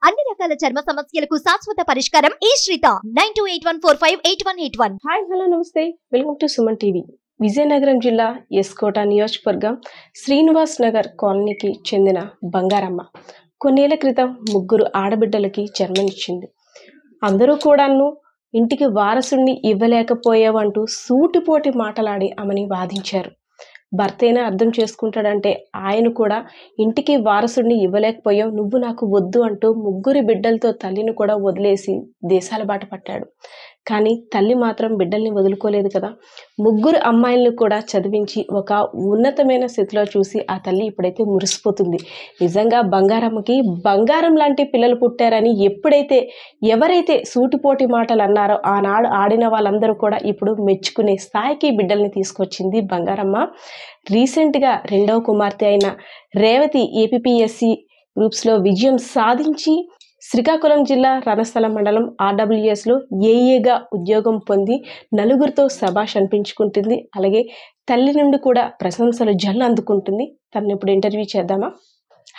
అన్ని రకాల చర్మ సమస్యలకు శాశ్వత పరిష్కారం ఈ శ్రీత 9281458181. హాయ్ హలో నమస్తే, welcome to Suman TV. Vizianagaram జిల్లా ఎస్కోట నియోజకవర్గం శ్రీనివాస్ నగర్ కాలనీకి చెందిన బంగారమ్మ కొన్నేళ్ల క్రితం 3 ఆడబిడ్డలకి జన్మనిచ్చింది. అందరూ కూడాను ఇంటికి వారసుడిని ఇవ్వలేకపోయావంటూ సూటిపోటి మాటలాడి ఆమెని వాదించారు. భర్తేనే అర్థం చేసుకుంటాడంటే ఆయన కూడా ఇంటికి వారసుడిని ఇవ్వలేకపోయావు, నువ్వు నాకు వద్దు అంటూ 3 బిడ్డలతో తల్లిని కూడా వదిలేసి దేశాల బాట పట్టాడు. కానీ తల్లి మాత్రం బిడ్డల్ని వదులుకోలేదు కదా. 3 అమ్మాయిలను కూడా చదివించి ఒక ఉన్నతమైన స్థితిలో చూసి ఆ తల్లి ఇప్పుడైతే మురిసిపోతుంది. నిజంగా బంగారమ్మకి బంగారం లాంటి పిల్లలు పుట్టారని ఎవరైతే సూటిపోటి మాటలు అన్నారో ఆనాడు ఆడిన వాళ్ళందరూ కూడా ఇప్పుడు మెచ్చుకునే స్థాయికి బిడ్డల్ని తీసుకొచ్చింది బంగారమ్మ. రీసెంట్గా 2వ కుమార్తె అయిన రేవతి ఏపీఎస్సి గ్రూప్స్లో విజయం సాధించి శ్రీకాకుళం జిల్లా రణస్థలం మండలం RWSలో ఏఏగా ఉద్యోగం పొంది నలుగురితో శభాష్ అనిపించుకుంటుంది. అలాగే తల్లి నుండి కూడా ప్రశంసలు జల్లు అందుకుంటుంది. తనని ఇప్పుడు ఇంటర్వ్యూ చేద్దామా?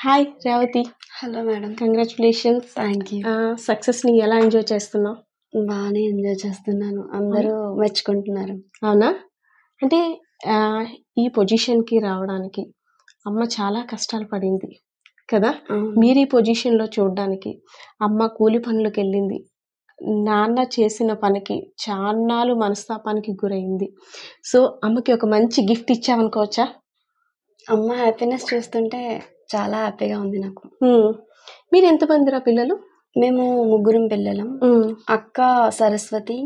Hi Revathi. Hello madam. Congratulations. Thank you. సక్సెస్ని ఎలా ఎంజాయ్ చేస్తున్నావు? బాగానే ఎంజాయ్ చేస్తున్నాను, అందరూ మెచ్చుకుంటున్నారు. అవునా? అంటే ఈ పొజిషన్కి రావడానికి అమ్మ చాలా కష్టాలు పడింది కదా. మీరు ఈ పొజిషన్లో చూడడానికి అమ్మ కూలి పనులకు వెళ్ళింది, నాన్న చేసిన పనికి చాన్నాళ్ళు మనస్తాపానికి గురైంది. సో అమ్మకి ఒక మంచి గిఫ్ట్ ఇచ్చామనుకోవచ్చా? అమ్మ హ్యాపీనెస్ చూస్తుంటే చాలా హ్యాపీగా ఉంది నాకు. మీరు ఎంతమందిరా పిల్లలు? మేము 3 పిల్లలం. అక్క సరస్వతి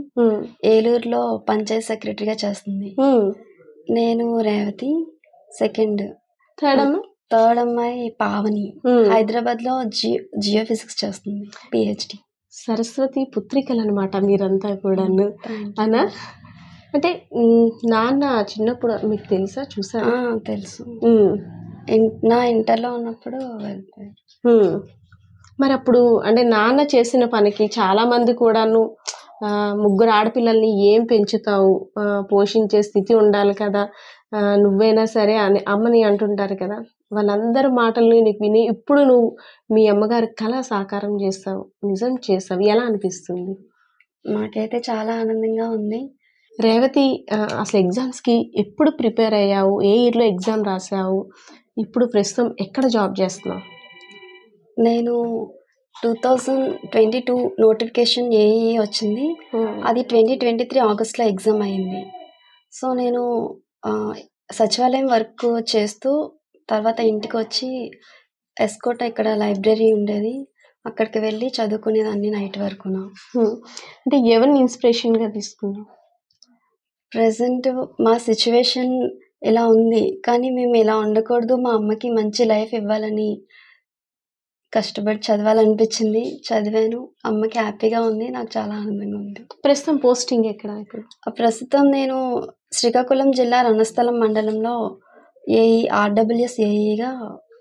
ఏలూరులో పంచాయత్ సెక్రటరీగా చేస్తుంది. నేను రేవతి సెకండ్. థర్డ్ అమ్మాయి పావని హైదరాబాద్లో జియోఫిజిక్స్ చేస్తుంది, PhD. సరస్వతి పుత్రికలు అనమాట మీరంతా కూడాను అనా? అంటే నాన్న చిన్నప్పుడు మీకు తెలుసా, చూసా? తెలుసు. నా ఇంటర్లో ఉన్నప్పుడు వెళ్తారు. మరి అప్పుడు అంటే నాన్న చేసిన పనికి చాలామంది కూడాను 3 ఆడపిల్లల్ని ఏం పెంచుతావు, పోషించే స్థితి ఉండాలి కదా, నువ్వైనా సరే అని అమ్మని అంటుంటారు కదా. వాళ్ళందరి మాటల్ని నీకు విని ఇప్పుడు నువ్వు మీ అమ్మగారి కళ సాకారం చేస్తావు, నిజం చేస్తావు, ఎలా అనిపిస్తుంది? నాకైతే చాలా ఆనందంగా ఉంది. రేవతి, అసలు ఎగ్జామ్స్కి ఎప్పుడు ప్రిపేర్ అయ్యావు? ఏ ఇయర్లో ఎగ్జామ్ రాసావు? ఇప్పుడు ప్రస్తుతం ఎక్కడ జాబ్ చేస్తున్నావు? నేను 2022 నోటిఫికేషన్ ఏఈ వచ్చింది, అది 2023 ఆగస్ట్లో ఎగ్జామ్ అయింది. సో నేను సచివాలయం వర్క్ చేస్తూ తర్వాత ఇంటికి వచ్చి ఎస్కోట ఇక్కడ లైబ్రరీ ఉండేది, అక్కడికి వెళ్ళి చదువుకునేదాన్ని నైట్ వరకున. అంటే ఎవరిని ఇన్స్పిరేషన్గా తీసుకున్నావు? ప్రజెంట్ మా సిచ్యువేషన్ ఇలా ఉంది, కానీ మేము ఇలా ఉండకూడదు, మా అమ్మకి మంచి లైఫ్ ఇవ్వాలని కష్టపడి చదవాలనిపించింది. చదివాను, అమ్మకి హ్యాపీగా ఉంది, నాకు చాలా ఆనందంగా ఉంది. ప్రస్తుతం పోస్టింగ్ ఎక్కడ? ప్రస్తుతం నేను శ్రీకాకుళం జిల్లా రణస్థలం మండలంలో RWS ఏఈగా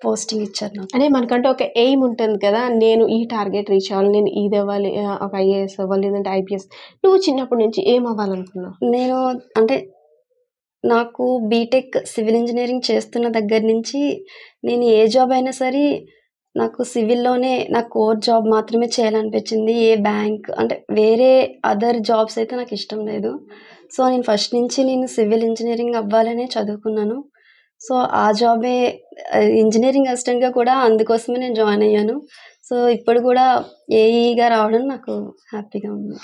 పోస్టింగ్ ఇచ్చారు నాకు. అంటే మనకంటే ఒక ఎయిమ్ ఉంటుంది కదా, నేను ఈ టార్గెట్ రీచ్ అవ్వాలి, నేను ఇది అవ్వాలి, ఒక IAS అవ్వాలి, లేదంటే IPS. నువ్వు చిన్నప్పటి నుంచి ఏం అవ్వాలనుకున్నావు? నేను అంటే నాకు బీటెక్ సివిల్ ఇంజనీరింగ్ చేస్తున్న దగ్గర నుంచి నేను ఏ జాబ్ అయినా సరే నాకు సివిల్లోనే నా కోర్ జాబ్ మాత్రమే చేయాలనిపించింది. ఏ బ్యాంక్ అంటే వేరే అదర్ జాబ్స్ అయితే నాకు ఇష్టం లేదు. సో నేను ఫస్ట్ నుంచి నేను సివిల్ ఇంజనీరింగ్ అవ్వాలనే చదువుకున్నాను. సో ఆ జాబే ఇంజనీరింగ్ అసిస్టెంట్గా కూడా అందుకోసమే నేను జాయిన్ అయ్యాను. సో ఇప్పుడు కూడా ఏఈగా రావడం నాకు హ్యాపీగా ఉంది.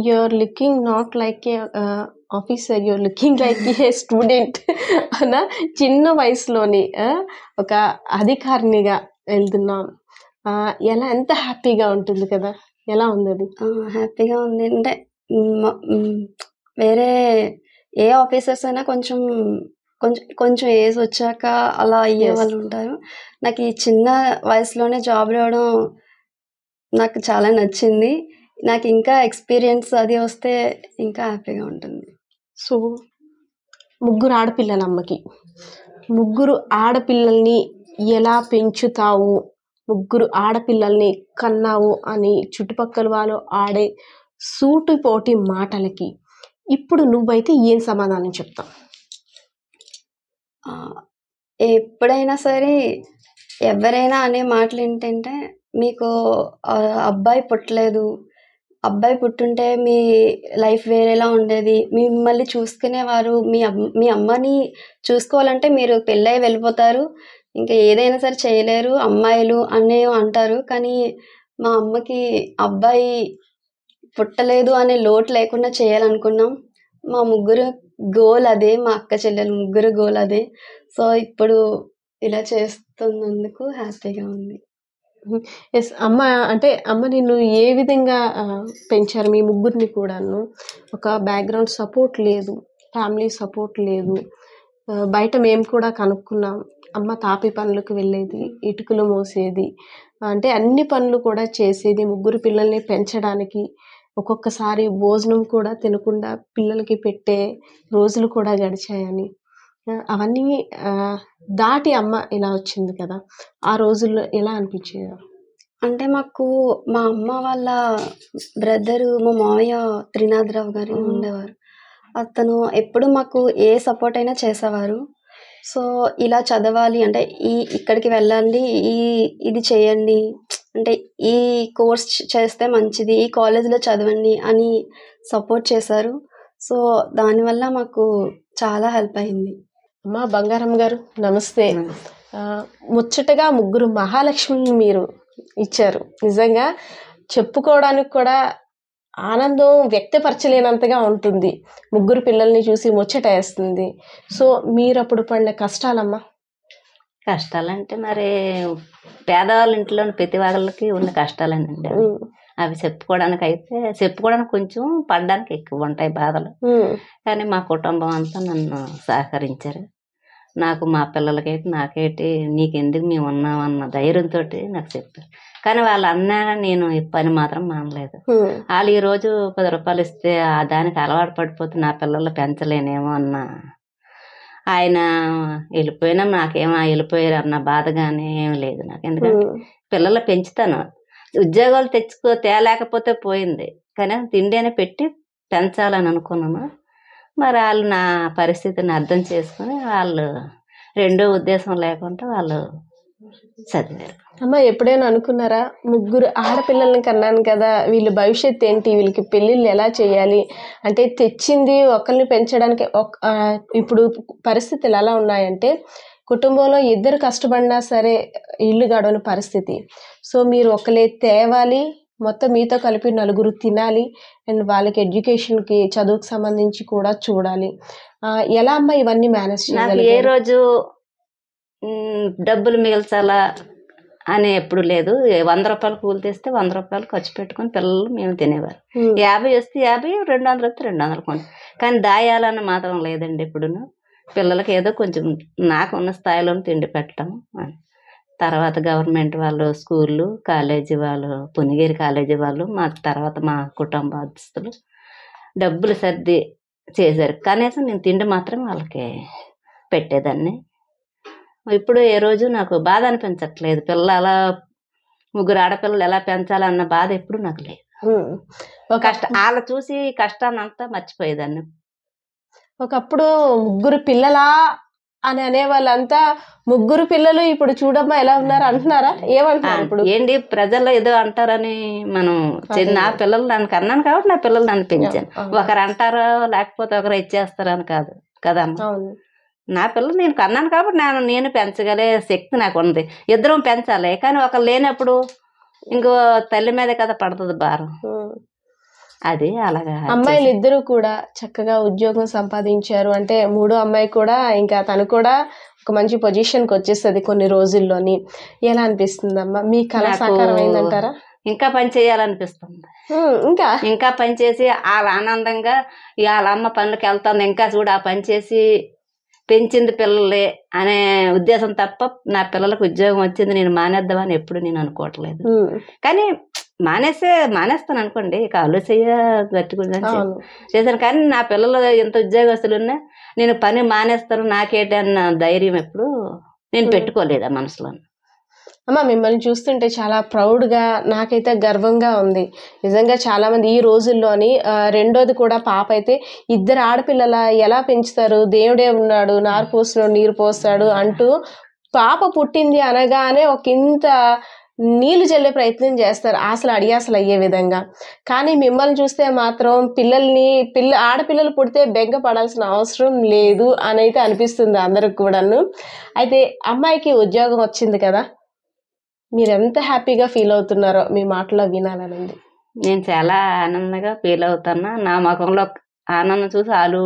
You're looking not like a officer, you're looking like a student అనా? చిన్న వయసులోని ఒక అధికారినిగా వెళ్తున్నాం, ఎలా ఎంత హ్యాపీగా ఉంటుంది కదా, ఎలా ఉంది అది? హ్యాపీగా ఉంది. అంటే వేరే ఏ ఆఫీసర్స్ అయినా కొంచెం ఏజ్ వచ్చాక అలా అయ్యే వాళ్ళు ఉంటారు. నాకు ఈ చిన్న వయసులోనే జాబ్ రావడం నాకు చాలా నచ్చింది. నాకు ఇంకా ఎక్స్పీరియన్స్ అది వస్తే ఇంకా హ్యాపీగా ఉంటుంది. సో 3 ఆడపిల్లల అమ్మకి 3 ఆడపిల్లల్ని ఎలా పెంచుతావు, 3 ఆడపిల్లల్ని కన్నావు అని చుట్టుపక్కల వాళ్ళు ఆడే సూటిపోటి మాటలకి ఇప్పుడు నువ్వైతే ఏం సమాధానం చెప్తావు? ఎప్పుడైనా సరే ఎవరైనా అనే మాటలు ఏంటంటే మీకు అబ్బాయి పుట్టలేదు, అబ్బాయి పుట్టుంటే మీ లైఫ్ వేరేలా ఉండేది, మిమ్మల్ని చూసుకునేవారు, మీ అమ్మని చూసుకోవాలంటే మీరు పెళ్ళై వెళ్ళిపోతారు, ఇంకా ఏదైనా సరే చేయలేరు అమ్మాయిలు అనే అంటారు. కానీ మా అమ్మకి అబ్బాయి పుట్టలేదు అనే లోటు లేకుండా చేయాలనుకున్నాం. మా ముగ్గురు గోల్ అదే, మా అక్క చెల్లెలు ముగ్గురు గోల్ అదే. సో ఇప్పుడు ఇలా చేస్తున్నందుకు హ్యాపీగా ఉంది. ఎస్ అమ్మ, అంటే అమ్మ నిన్ను ఏ విధంగా పెంచారు? మీ ముగ్గురిని కూడాను ఒక బ్యాక్గ్రౌండ్ సపోర్ట్ లేదు, ఫ్యామిలీ సపోర్ట్ లేదు. బయట మేము కూడా కనుక్కున్నాం, అమ్మ తాపి పనులకు వెళ్ళేది, ఇటుకలు మోసేది, అంటే అన్ని పనులు కూడా చేసేది ముగ్గురు పిల్లల్ని పెంచడానికి. ఒక్కొక్కసారి భోజనం కూడా తినకుండా పిల్లలకి పెట్టే రోజులు కూడా గడిచాయని. అవన్నీ దాటి అమ్మ ఇలా వచ్చింది కదా, ఆ రోజుల్లో ఎలా అనిపించేది? అంటే మాకు మా అమ్మ వాళ్ళ బ్రదరు, మా మావయ్య త్రినాథరావు గారు ఉండేవారు. అతను ఎప్పుడు మాకు ఏ సపోర్ట్ అయినా చేసేవారు. సో ఇలా చదవాలి అంటే ఇక్కడికి వెళ్ళండి, ఇది చేయండి, అంటే ఈ కోర్స్ చేస్తే మంచిది, ఈ కాలేజీలో చదవండి అని సపోర్ట్ చేశారు. సో దానివల్ల మాకు చాలా హెల్ప్ అయింది. అమ్మ బంగారం గారు నమస్తే. ముచ్చటగా ముగ్గురు మహాలక్ష్మిని మీరు ఇచ్చారు. నిజంగా చెప్పుకోవడానికి కూడా ఆనందం వ్యక్తపరచలేనంతగా ఉంటుంది. ముగ్గురు పిల్లల్ని చూసి ముచ్చట వేస్తుంది. సో మీరు అప్పుడు పడిన కష్టాలమ్మా? కష్టాలంటే మరి పేదవాళ్ళ ఇంట్లోని ప్రతి వాళ్ళకి ఉన్న కష్టాలేనండి అవి. అవి చెప్పుకోవడానికి కొంచెం పడడానికి ఎక్కువ ఉంటాయి బాధలు. కానీ మా కుటుంబం అంతా నన్ను సహకరించారు. నాకు మా పిల్లలకేటి నాకేటి నీకెందుకు మేము ఉన్నామన్న ధైర్యంతో నాకు చెప్పారు. కానీ వాళ్ళు అన్నారా నేను ఈ పని మాత్రం మానలేదు. వాళ్ళు ఈరోజు 10 రూపాయలు ఇస్తే దానికి అలవాటు పడిపోతే నా పిల్లలు పెంచలేనేమో అన్న, ఆయన వెళ్ళిపోయినా నాకేమో వెళ్ళిపోయారు అన్న బాధ కానీ ఏమి లేదు నాకు. ఎందుకంటే పిల్లలు పెంచుతాను, ఉద్యోగాలు తేలేకపోతే పోయింది, కానీ తిండి అని పెట్టి పెంచాలని అనుకున్నాను. మరి వాళ్ళు నా పరిస్థితిని అర్థం చేసుకుని వాళ్ళు రెండో ఉద్దేశం లేకుండా వాళ్ళు చదివారు. అమ్మ ఎప్పుడైనా అనుకున్నారా, ముగ్గురు ఆడపిల్లల్ని కన్నాను కదా, వీళ్ళ భవిష్యత్తు ఏంటి, వీళ్ళకి పెళ్ళిళ్ళు ఎలా చేయాలి, అంటే తెచ్చింది ఒకరిని పెంచడానికి. ఇప్పుడు పరిస్థితులు ఎలా ఉన్నాయంటే కుటుంబంలో ఇద్దరు కష్టపడినా సరే ఇల్లు గడవని పరిస్థితి. సో మీరు ఒకలే తేవాలి, మొత్తం మీతో కలిపి నలుగురు తినాలి, అండ్ వాళ్ళకి ఎడ్యుకేషన్కి చదువుకు సంబంధించి కూడా చూడాలి. ఎలా అమ్మ ఇవన్నీ మేనేజ్ చేయాలి? ఏ రోజు డబ్బులు మిగల్చాలా అని ఎప్పుడు లేదు. 100 రూపాయలు కూలి తెస్తే 100 రూపాయలు ఖర్చు పెట్టుకుని పిల్లలు మేము తినేవారు. 50 వస్తే 50, 200 వస్తే 200 కొని. కానీ దాయాలని మాత్రం లేదండి. ఇప్పుడును పిల్లలకి ఏదో కొంచెం నాకున్న స్థాయిలో తిండి పెట్టడం. తర్వాత గవర్నమెంట్ వాళ్ళు స్కూళ్ళు, కాలేజీ వాళ్ళు, పునిగిరి కాలేజీ వాళ్ళు, మా తర్వాత మా కుటుంబస్తులు డబ్బులు సర్ది చేశారు. కనీసం నేను తిండి మాత్రం వాళ్ళకి పెట్టేదాన్ని. ఇప్పుడు ఏ రోజు నాకు బాధ అనిపించట్లేదు. పిల్లలు అలా ముగ్గురు ఆడపిల్లలు ఎలా పెంచాలన్న బాధ ఎప్పుడు నాకు లేదు. వాళ్ళ చూసి కష్టాన్ని అంతా మర్చిపోయేదాన్ని. ఒకప్పుడు ముగ్గురు పిల్లలా అని అనేవాళ్ళంతా ముగ్గురు పిల్లలు ఇప్పుడు చూడమ్మా ఎలా ఉన్నారు అంటున్నారా? ఏమంటున్నారు ఇప్పుడు? ఏంటి ప్రజల్లో ఏదో అంటారని మనం నా పిల్లలు నన్ను కన్నాను కాబట్టి నా పిల్లలు నన్ను పెంచాను. ఒకరు అంటారో లేకపోతే ఒకరు ఇచ్చేస్తారని కాదు కదమ్మా. నా పిల్లలు నేను కన్నాను కాబట్టి నేను పెంచగలే శక్తి నాకు ఉంది. ఇద్దరం పెంచాలి, కానీ ఒకరు లేనప్పుడు ఇంకో తల్లి మీద కదా పడుతుంది భారం. అది అలాగా. అమ్మాయిలు ఇద్దరు కూడా చక్కగా ఉద్యోగం సంపాదించారు అంటే మూడో అమ్మాయి కూడా ఇంకా తను కూడా ఒక మంచి పొజిషన్కి వచ్చేస్తుంది కొన్ని రోజుల్లోని. ఎలా అనిపిస్తుంది అమ్మా? మీ కళ సాకారం అయిందంటారా? ఇంకా పని చేయాలనిపిస్తుంది. ఇంకా పని చేసి వాళ్ళ ఆనందంగా వాళ్ళ అమ్మ పనులకు వెళ్తుంది, ఇంకా చూడు ఆ పని చేసి పెంచింది పిల్లలే అనే ఉద్దేశం తప్ప నా పిల్లలకు ఉద్యోగం వచ్చింది నేను మానేద్దామని ఎప్పుడు నేను అనుకోవట్లేదు. కానీ మానేస్తాను అనుకోండి, కాళ్ళు గట్టుకుని చేశాను. కానీ నా పిల్లలు ఎంత ఉద్యోగస్తులు ఉన్నా నేను పని మానేస్తాను నాకేంటి అన్న ధైర్యం ఎప్పుడు నేను పెట్టుకోలేదు ఆ మనసులో. అమ్మ మిమ్మల్ని చూస్తుంటే చాలా ప్రౌడ్గా, నాకైతే గర్వంగా ఉంది నిజంగా. చాలామంది ఈ రోజుల్లోని రెండోది కూడా పాప అయితే ఇద్దరు ఆడపిల్లల ఎలా పెంచుతారు, దేవుడే ఉన్నాడు నారు పోస్తున్నాడు నీరు పోస్తాడు అంటూ పాప పుట్టింది అనగానే ఒక ఇంత నీళ్లు చల్లే ప్రయత్నం చేస్తారు ఆశలు అడియాసలు అయ్యే విధంగా. కానీ మిమ్మల్ని చూస్తే మాత్రం ఆడపిల్లలు పుడితే బెంగ పడాల్సిన అవసరం లేదు అని అయితే అనిపిస్తుంది అందరికి కూడాను. అయితే అమ్మాయికి ఉద్యోగం వచ్చింది కదా, మీరు ఎంత హ్యాపీగా ఫీల్ అవుతున్నారో మీ మాటలో వినాలని. నేను చాలా ఆనందంగా ఫీల్ అవుతున్నా. నా ముఖంలో ఆనందం చూసి వాళ్ళు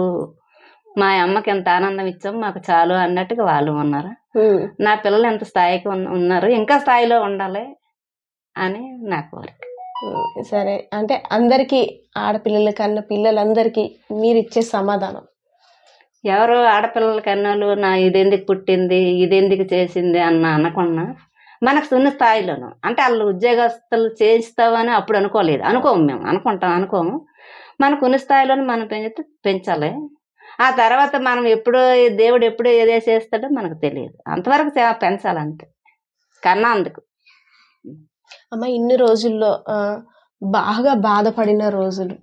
మా అమ్మకి ఎంత ఆనందం ఇచ్చాం మాకు చాలు అన్నట్టుగా వాళ్ళు ఉన్నారు. నా పిల్లలు ఎంత స్థాయికి ఉన్నారు, ఇంకా స్థాయిలో ఉండాలి అని నా కోరిక. సరే, అంటే అందరికీ ఆడపిల్లల కన్నా పిల్లలందరికీ మీరు ఇచ్చే సమాధానం? ఎవరు ఆడపిల్లల కన్నాలు నా ఇదెందుకు పుట్టింది ఇదెందుకు చేసింది అన్న అనకున్నా మనకు సున్న స్థాయిలోను, అంటే వాళ్ళు ఉద్యోగస్తులు చేయిస్తామని అప్పుడు అనుకోము మేము, అనుకోము. మనకు ఉన్న స్థాయిలోనే మనం పెంచాలి. ఆ తర్వాత మనం దేవుడు ఎప్పుడు ఏదే చేస్తాడో మనకు తెలియదు, అంతవరకు పెంచాలి అంతే కన్నా. అందుకు అమ్మ ఇన్ని రోజుల్లో బాగా బాధపడిన రోజులు?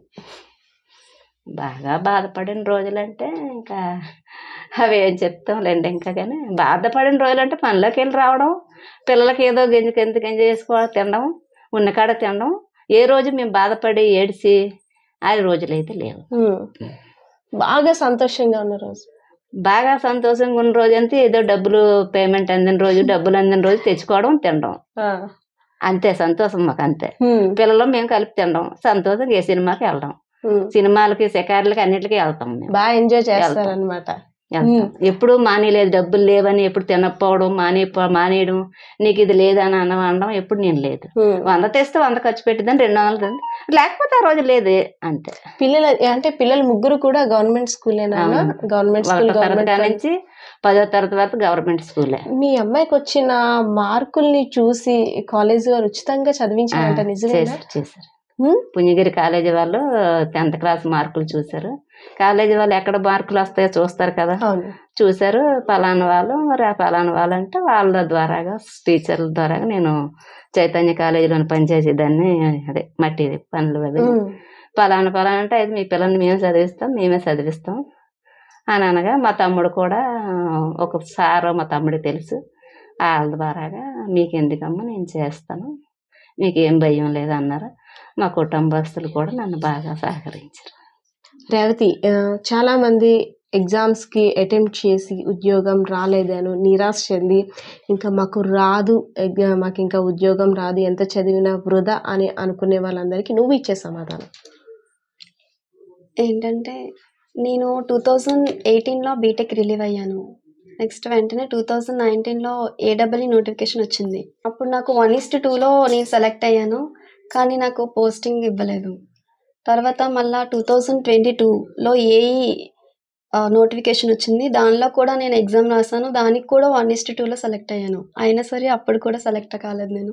బాగా బాధపడిన రోజులంటే ఇంకా అవి ఏం చెప్తాంలేండి. ఇంకా కానీ బాధపడిన రోజులంటే పనిలోకి వెళ్ళి రావడం, పిల్లలకి ఏదో గంజి చేసుకోవడం, తినడం, ఉన్న కాడ తినడం. ఏ రోజు మేము బాధపడి ఏడిసి ఆ రోజులైతే లేవు. బాగా సంతోషంగా ఉన్న రోజు? బాగా సంతోషంగా ఉన్న రోజు అంటే ఏదో డబ్బులు పేమెంట్ అందిన రోజు తెచ్చుకోవడం, తినడం, అంతే సంతోషం మాకు. అంతే పిల్లలు మేము కలిపి తినడం, సంతోషంగా ఏ సినిమాకి వెళ్ళడం, సినిమాలకి షికారులకి అన్నిటికీ వెళ్తాం. మేము బాగా ఎంజాయ్ చేస్తారన్నమాట. ఎప్పుడు మానేలేదు, డబ్బులు లేవని ఎప్పుడు తినకపోవడం, మానేయడం, నీకు ఇది లేదని అనడం ఎప్పుడు నేను లేదు. 100 తెస్తే 100 ఖర్చు పెట్టిద్దని 200 లేకపోతే ఆ రోజు లేదు అంతే. పిల్లలు ముగ్గురు కూడా గవర్నమెంట్ స్కూలేనా? గవర్నమెంట్ స్కూల్ నుంచి 10వ తరగతి వరకు గవర్నమెంట్ స్కూలే. మీ అమ్మాయికి వచ్చిన మార్కుల్ని చూసి కాలేజీ వారు ఉచితంగా చదివించారంట, నిజమేనా? చేశారు. పుణ్యగిరి కాలేజీ వాళ్ళు 10th క్లాస్ మార్కులు చూశారు. కాలేజీ వాళ్ళు ఎక్కడ మార్కులు వస్తాయో చూస్తారు కదా, చూశారు. పలానా వాళ్ళు, మరి ఆ పలానా వాళ్ళు అంటే వాళ్ళ ద్వారాగా టీచర్ల ద్వారాగా నేను చైతన్య కాలేజీలోని పనిచేసేదాన్ని. అదే మట్టి పనులు అది పలానా అంటే అది మీ పిల్లల్ని మేమే చదివిస్తాం అని అనగా, మా తమ్ముడు కూడా ఒక సారు మా తమ్ముడికి తెలుసు, వాళ్ళ ద్వారాగా మీకు ఎందుకమ్మా నేను చేస్తాను, మీకేం భయం లేదు అన్నారు. మా కుటుంబస్తులు కూడా నన్ను బాగా సహకరించారు. రేవతి, చాలా మంది ఎగ్జామ్స్కి అటెంప్ట్ చేసి ఉద్యోగం రాలేదను నిరాశ చెంది ఇంకా మాకు ఇంకా ఉద్యోగం రాదు, ఎంత చదివినా వృధా అని అనుకునే వాళ్ళందరికీ నువ్వు ఇచ్చే సమాధానం ఏంటంటే, నేను 2018లో బీటెక్ రిలీవ్ అయ్యాను. నెక్స్ట్ వెంటనే 2019లో ఏడబ్ల్యూ నోటిఫికేషన్ వచ్చింది. అప్పుడు నాకు 1:2లో నేను సెలెక్ట్ అయ్యాను, కానీ నాకు పోస్టింగ్ ఇవ్వలేదు. తర్వాత మళ్ళీ 2022లో ఏఈ నోటిఫికేషన్ వచ్చింది. దానిలో కూడా నేను ఎగ్జామ్ రాసాను, దానికి కూడా 1:2లో సెలెక్ట్ అయ్యాను. అయినా సరే అప్పుడు కూడా సెలెక్ట్ కాలేదు నేను.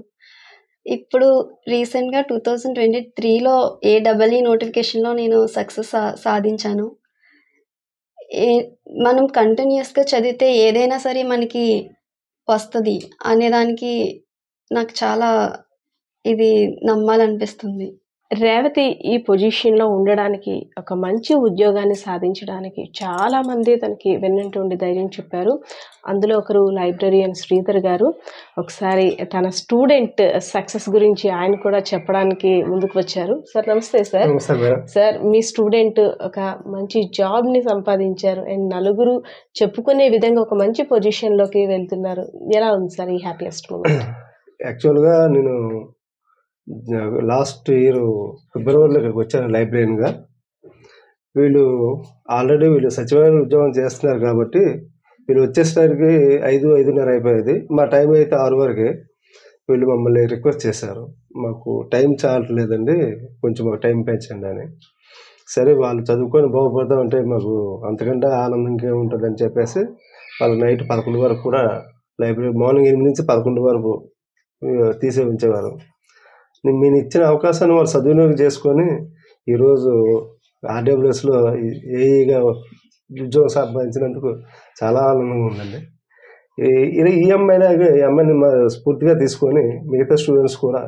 ఇప్పుడు రీసెంట్గా 2023లో ఏడబ్ల్యూ నోటిఫికేషన్లో నేను సక్సెస్ సాధించాను. మనం కంటిన్యూస్గా చదివితే ఏదైనా సరే మనకి వస్తుంది అనేదానికి నాకు చాలా ఇది నమ్మాలనిపిస్తుంది. రేవతి ఈ పొజిషన్లో ఉండడానికి, ఒక మంచి ఉద్యోగాన్ని సాధించడానికి చాలామంది తనకి వెన్నంటుండి ధైర్యం చెప్పారు. అందులో ఒకరు లైబ్రరీయన్ శ్రీధర్ గారు. ఒకసారి తన స్టూడెంట్ సక్సెస్ గురించి ఆయన కూడా చెప్పడానికి ముందుకు వచ్చారు. సార్ నమస్తే. సార్ మీ స్టూడెంట్ ఒక మంచి జాబ్ని సంపాదించారు అండ్ నలుగురు చెప్పుకునే విధంగా ఒక మంచి పొజిషన్లోకి వెళ్తున్నారు. ఎలా ఉంది సార్ ఈ హ్యాపీయెస్ట్ మూమెంట్? యాక్చువల్గా నేను లాస్ట్ ఇయర్ ఫిబ్రవరిలో ఇక్కడికి వచ్చాను లైబ్రరీగా. వీళ్ళు సచివాలయం ఉద్యోగం చేస్తున్నారు కాబట్టి వీళ్ళు వచ్చేసరికి 5-5:30 అయిపోయేది. మా టైం అయితే 6 వరకే. వీళ్ళు మమ్మల్ని రిక్వెస్ట్ చేశారు, మాకు టైం చాలట్లేదండి, కొంచెం మాకు టైం పెంచండి అని. సరే, వాళ్ళు చదువుకొని బాగుపడతామంటే మాకు అంతకంటే ఆనందం ఇంకేముంటుందని చెప్పేసి వాళ్ళు నైట్ 11 వరకు కూడా లైబ్రరీ, మార్నింగ్ 8 నుంచి 11 వరకు తీసే ఉంచేవారు. మీరు ఇచ్చిన అవకాశాన్ని వాళ్ళు సద్వినియోగం చేసుకొని ఈరోజు ఆర్డబ్ల్యూఎస్లో ఏఈగా ఉద్యోగం సంపాదించినందుకు చాలా ఆనందంగా ఉందండి. ఈ అమ్మాయిని స్ఫూర్తిగా తీసుకొని మిగతా స్టూడెంట్స్ కూడా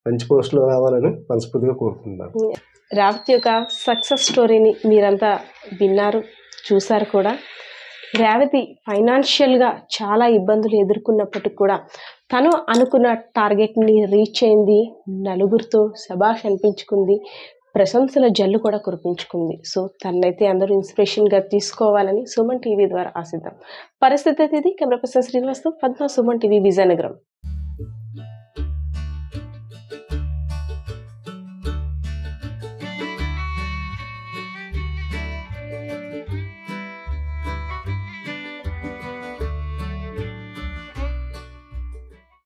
మంచి పోస్టులో రావాలని మనస్ఫూర్తిగా కోరుకుంటున్నాను. రేవతి యొక్క సక్సెస్ స్టోరీని మీరంతా విన్నారు, చూశారు కూడా. రేవతి ఫైనాన్షియల్గా చాలా ఇబ్బందులు ఎదుర్కొన్నప్పటికి కూడా తను అనుకున్న టార్గెట్ని రీచ్ అయింది, నలుగురితో శభాష్ అనిపించుకుంది, ప్రశంసల జల్లు కూడా కురిపించుకుంది. సో తనైతే అందరూ ఇన్స్పిరేషన్గా తీసుకోవాలని సుమన్ టీవీ ద్వారా ఆశిద్దాం. పరిస్థితి ఇది. కెమెరా పర్సన్ శ్రీనివాస్తో పద్మ, సుమన్ టీవీ, విజయనగరం.